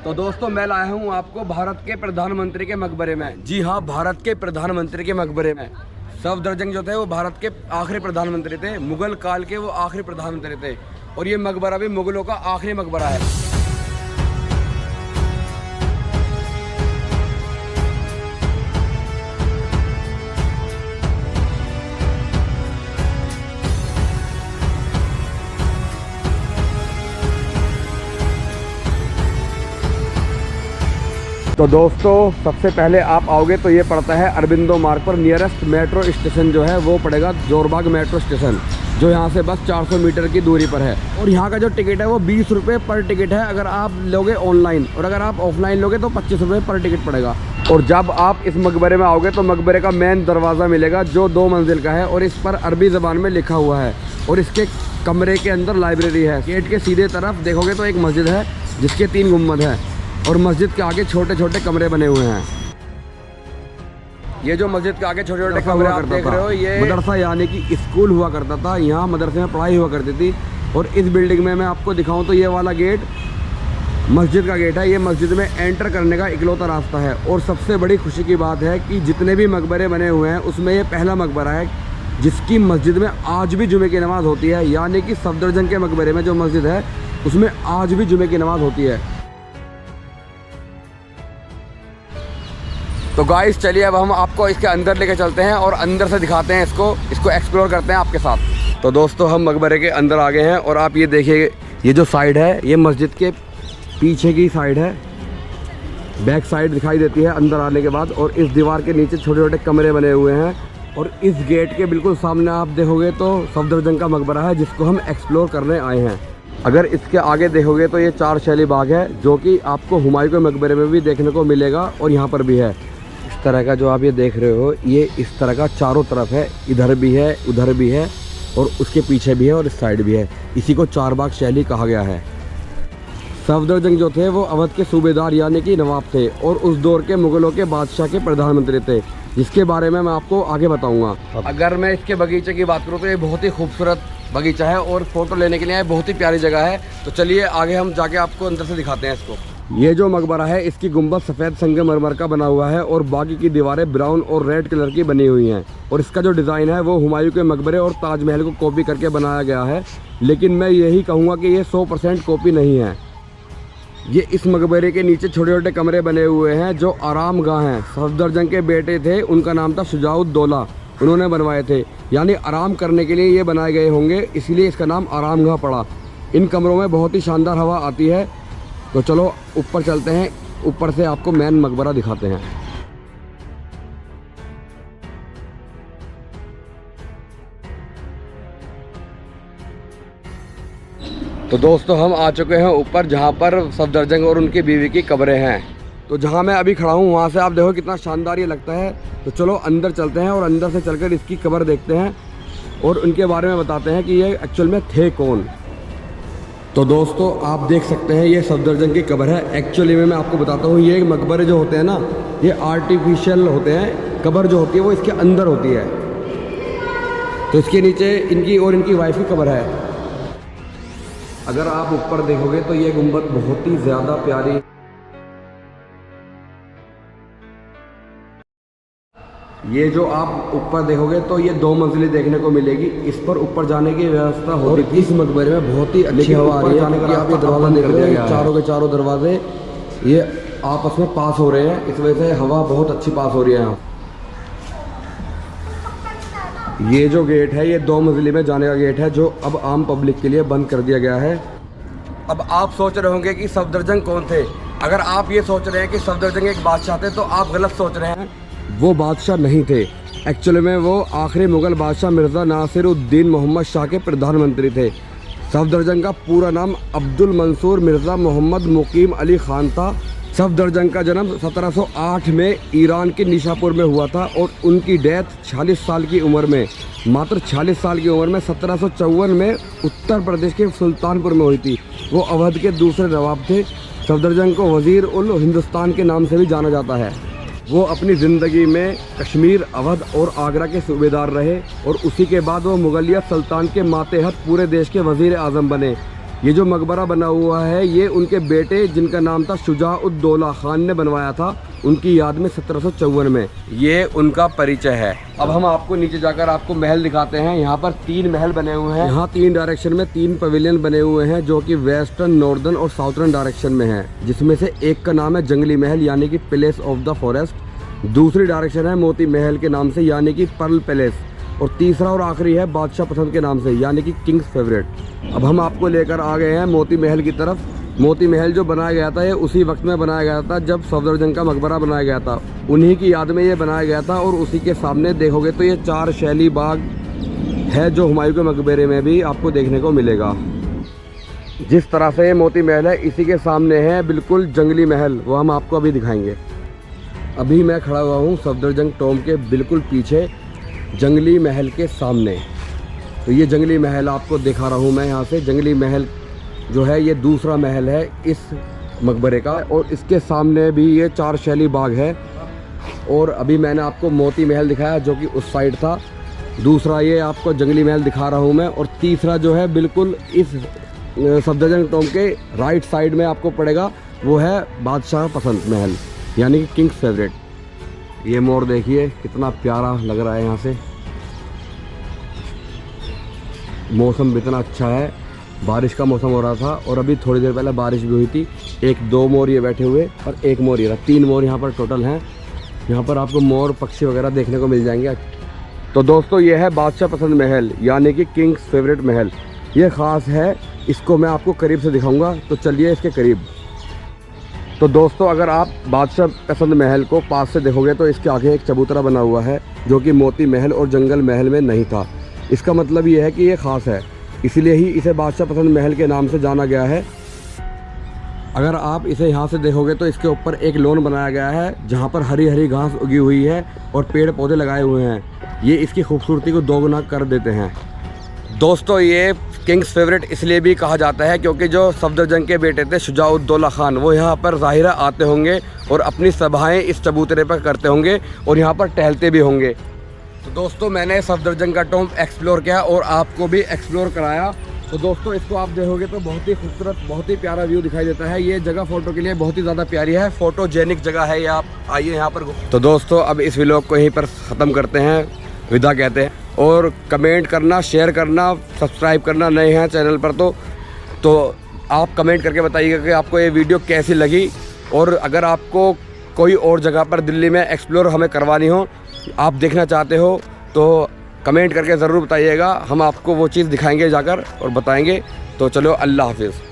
तो दोस्तों मैं लाया हूँ आपको भारत के प्रधानमंत्री के मकबरे में। जी हाँ, भारत के प्रधानमंत्री के मकबरे में। सफदरजंग जो थे वो भारत के आखिरी प्रधानमंत्री थे, मुगल काल के वो आखिरी प्रधानमंत्री थे। और ये मकबरा भी मुगलों का आखिरी मकबरा है। तो दोस्तों सबसे पहले आप आओगे तो ये पड़ता है अरबिंदो मार्ग पर। नियरेस्ट मेट्रो स्टेशन जो है वो पड़ेगा जोरबाग मेट्रो स्टेशन, जो यहाँ से बस 400 मीटर की दूरी पर है। और यहाँ का जो टिकट है वो 20 रुपये पर टिकट है अगर आप लोगे ऑनलाइन, और अगर आप ऑफलाइन लोगे तो 25 रुपये पर टिकट पड़ेगा। और जब आप इस मकबरे में आओगे तो मकबरे का मेन दरवाज़ा मिलेगा जो 2 मंजिल का है और इस पर अरबी ज़बान में लिखा हुआ है। और इसके कमरे के अंदर लाइब्रेरी है। गेट के सीधे तरफ देखोगे तो एक मस्जिद है जिसके 3 गुम्बद हैं और मस्जिद के आगे छोटे छोटे कमरे बने हुए हैं। ये जो मस्जिद के आगे छोटे छोटे कमरे आप देख रहे हो ये मदरसा यानी कि स्कूल हुआ करता था। यहाँ मदरसे में पढ़ाई हुआ करती थी। और इस बिल्डिंग में मैं आपको दिखाऊं तो ये वाला गेट मस्जिद का गेट है। ये मस्जिद में एंटर करने का इकलौता रास्ता है। और सबसे बड़ी खुशी की बात है कि जितने भी मकबरे बने हुए हैं उसमें ये पहला मकबरा है जिसकी मस्जिद में आज भी जुमे की नमाज़ होती है। यानी कि सफदरजंग के मकबरे में जो मस्जिद है उसमें आज भी जुमे की नमाज़ होती है। तो गाइस चलिए अब हम आपको इसके अंदर लेके चलते हैं और अंदर से दिखाते हैं इसको एक्सप्लोर करते हैं आपके साथ। तो दोस्तों हम मकबरे के अंदर आ गए हैं और आप ये देखिए, ये जो साइड है ये मस्जिद के पीछे की साइड है, बैक साइड दिखाई देती है अंदर आने के बाद। और इस दीवार के नीचे छोटे छोटे कमरे बने हुए हैं। और इस गेट के बिल्कुल सामने आप देखोगे तो सफदरजंग का मकबरा है जिसको हम एक्सप्लोर करने आए हैं। अगर इसके आगे देखोगे तो ये 4 शैली बाग है जो कि आपको हुमायूं के मकबरे में भी देखने को मिलेगा और यहाँ पर भी है। इस तरह का जो आप ये देख रहे हो ये इस तरह का चारों तरफ है, इधर भी है, उधर भी है और उसके पीछे भी है और इस साइड भी है। इसी को 4 बाग शैली कहा गया है। सफदरजंग जो थे वो अवध के सूबेदार यानी कि नवाब थे और उस दौर के मुगलों के बादशाह के प्रधानमंत्री थे, जिसके बारे में मैं आपको आगे बताऊंगा। अगर मैं इसके बगीचे की बात करूँ तो ये बहुत ही खूबसूरत बगीचा है और फोटो लेने के लिए बहुत ही प्यारी जगह है। तो चलिए आगे हम जाके आपको अंदर से दिखाते हैं इसको। ये जो मकबरा है इसकी गुंबद सफ़ेद संगमरमर का बना हुआ है और बाकी की दीवारें ब्राउन और रेड कलर की बनी हुई हैं। और इसका जो डिज़ाइन है वो हुमायूं के मकबरे और ताजमहल को कॉपी करके बनाया गया है। लेकिन मैं यही कहूँगा कि ये 100% कॉपी नहीं है। ये इस मकबरे के नीचे छोटे छोटे कमरे बने हुए हैं जो आराम गाह हैं। सफदरजंग के बेटे थे, उनका नाम था शुजाउद्दौला, उन्होंने बनवाए थे। यानी आराम करने के लिए ये बनाए गए होंगे, इसलिए इसका नाम आराम गाह पड़ा। इन कमरों में बहुत ही शानदार हवा आती है। तो चलो ऊपर चलते हैं, ऊपर से आपको मेन मकबरा दिखाते हैं। तो दोस्तों हम आ चुके हैं ऊपर जहां पर सफदरजंग और उनकी बीवी की कब्रें हैं। तो जहां मैं अभी खड़ा हूं वहां से आप देखो कितना शानदार ये लगता है। तो चलो अंदर चलते हैं और अंदर से चलकर इसकी कब्र देखते हैं और उनके बारे में बताते हैं कि ये एक्चुअल में थे कौन। तो दोस्तों आप देख सकते हैं ये सफदरजंग की कब्र है। एक्चुअली में मैं आपको बताता हूँ, ये मकबरे जो होते हैं ना ये आर्टिफिशियल होते हैं। कब्र जो होती है वो इसके अंदर होती है। तो इसके नीचे इनकी और इनकी वाइफ की कब्र है। अगर आप ऊपर देखोगे तो ये गुंबद बहुत ही ज़्यादा प्यारी। ये जो आप ऊपर देखोगे तो ये 2 मंजिलें देखने को मिलेगी। इस पर ऊपर जाने की व्यवस्था होती थी। इस मकबरे में बहुत ही अच्छी हवा आ रही है। जाने का आप ये दरवाज़ा देख रहे हैं, चारों के चारों दरवाजे ये आपस में पास हो रहे हैं, इस वजह से हवा बहुत अच्छी पास हो रही है यहाँ। ये जो गेट है ये 2 मंजिले में जाने का गेट है जो अब आम पब्लिक के लिए बंद कर दिया गया है। अब आप सोच रहे होंगे कि सफदरजंग कौन थे। अगर आप ये सोच रहे हैं कि सफदरजंग एक बादशाह थे तो आप गलत सोच रहे हैं। वो बादशाह नहीं थे। एक्चुअली में वो आखिरी मुग़ल बादशाह मिर्ज़ा नासिरुद्दीन मोहम्मद शाह के प्रधानमंत्री थे। सफदरजंग का पूरा नाम अब्दुल मंसूर मिर्ज़ा मोहम्मद मुकीम अली ख़ान था। सफदरजंग का जन्म 1708 में ईरान के निशापुर में हुआ था और उनकी डेथ 46 साल की उम्र में, मात्र 46 साल की उम्र में 1754 में उत्तर प्रदेश के सुल्तानपुर में हुई थी। वो अवध के दूसरे नवाब थे। सफदरजंग को वज़ीर उल हिंदुस्तान के नाम से भी जाना जाता है। वो अपनी ज़िंदगी में कश्मीर, अवध और आगरा के सूबेदार रहे और उसी के बाद वो मुगलिया सुल्तान के मातहत पूरे देश के वज़ीर आज़म बने। ये जो मकबरा बना हुआ है ये उनके बेटे जिनका नाम था शुजा-उद-दौला खान ने बनवाया था, उनकी याद में 1754 में। ये उनका परिचय है। अब हम आपको नीचे जाकर आपको महल दिखाते हैं। यहाँ पर 3 महल बने हुए हैं। यहाँ 3 डायरेक्शन में 3 पवेलियन बने हुए हैं जो कि वेस्टर्न, नॉर्दर्न और साउथर्न डायरेक्शन में है, जिसमें से एक का नाम है जंगली महल यानी कि पैलेस ऑफ द फॉरेस्ट। दूसरी डायरेक्शन है मोती महल के नाम से यानी कि पर्ल पैलेस। और तीसरा और आखिरी है बादशाह पसंद के नाम से यानी कि किंग्स फेवरेट। अब हम आपको लेकर आ गए हैं मोती महल की तरफ। मोती महल जो बनाया गया था ये उसी वक्त में बनाया गया था जब सफदरजंग का मकबरा बनाया गया था, उन्हीं की याद में ये बनाया गया था। और उसी के सामने देखोगे तो ये 4 शैली बाग है जो हुमायूं के मकबरे में भी आपको देखने को मिलेगा। जिस तरह से ये मोती महल है इसी के सामने है बिल्कुल जंगली महल, वो हम आपको अभी दिखाएंगे। अभी मैं खड़ा हुआ हूँ सफदरजंग टॉम के बिल्कुल पीछे जंगली महल के सामने। तो ये जंगली महल आपको दिखा रहा हूँ मैं यहाँ से। जंगली महल जो है ये दूसरा महल है इस मकबरे का, और इसके सामने भी ये 4 शैली बाग है। और अभी मैंने आपको मोती महल दिखाया जो कि उस साइड था, दूसरा ये आपको जंगली महल दिखा रहा हूँ मैं, और तीसरा जो है बिल्कुल इस सफदरजंग टॉम के राइट साइड में आपको पड़ेगा, वो है बादशाह पसंद महल यानी कि किंग्स फेवरेट। ये मोर देखिए कितना प्यारा लग रहा है यहाँ से। मौसम भी इतना अच्छा है, बारिश का मौसम हो रहा था और अभी थोड़ी देर पहले बारिश भी हुई थी। 1-2 मोर ये बैठे हुए और 1 मोर ये रहा, 3 मोर यहाँ पर टोटल हैं। यहाँ पर आपको मोर पक्षी वगैरह देखने को मिल जाएंगे। तो दोस्तों ये है बादशाह पसंद महल यानी कि किंग्स फेवरेट महल। ये ख़ास है, इसको मैं आपको करीब से दिखाऊंगा, तो चलिए इसके करीब। तो दोस्तों अगर आप बादशाह पसंद महल को पास से देखोगे तो इसके आगे एक चबूतरा बना हुआ है जो कि मोती महल और जंगल महल में नहीं था। इसका मतलब ये है कि ये ख़ास है, इसलिए ही इसे बादशाह पसंद महल के नाम से जाना गया है। अगर आप इसे यहाँ से देखोगे तो इसके ऊपर एक लॉन बनाया गया है जहाँ पर हरी हरी घास उगी हुई है और पेड़ पौधे लगाए हुए हैं। ये इसकी खूबसूरती को दोगुना कर देते हैं। दोस्तों ये किंग्स फेवरेट इसलिए भी कहा जाता है क्योंकि जो सफदरजंग के बेटे थे शुजा-उद-दौला खान, वो यहाँ पर ज़ाहिरा आते होंगे और अपनी सभाएं इस चबूतरे पर करते होंगे और यहाँ पर टहलते भी होंगे। तो दोस्तों मैंने सफदरजंग का टॉम एक्सप्लोर किया और आपको भी एक्सप्लोर कराया। तो दोस्तों इसको आप देखोगे तो बहुत ही खूबसूरत, बहुत ही प्यारा व्यू दिखाई देता है। ये जगह फ़ोटो के लिए बहुत ही ज़्यादा प्यारी है, फ़ोटोजेनिक जगह है ये। आप आइए यहाँ पर। तो दोस्तों अब इस व्लॉग को यहीं पर ख़त्म करते हैं, विदा कहते हैं। और कमेंट करना, शेयर करना, सब्सक्राइब करना, नए हैं चैनल पर तो आप कमेंट करके बताइएगा कि आपको ये वीडियो कैसी लगी। और अगर आपको कोई और जगह पर दिल्ली में एक्सप्लोर हमें करवानी हो, आप देखना चाहते हो, तो कमेंट करके ज़रूर बताइएगा। हम आपको वो चीज़ दिखाएंगे जाकर और बताएंगे। तो चलो अल्लाह हाफिज़।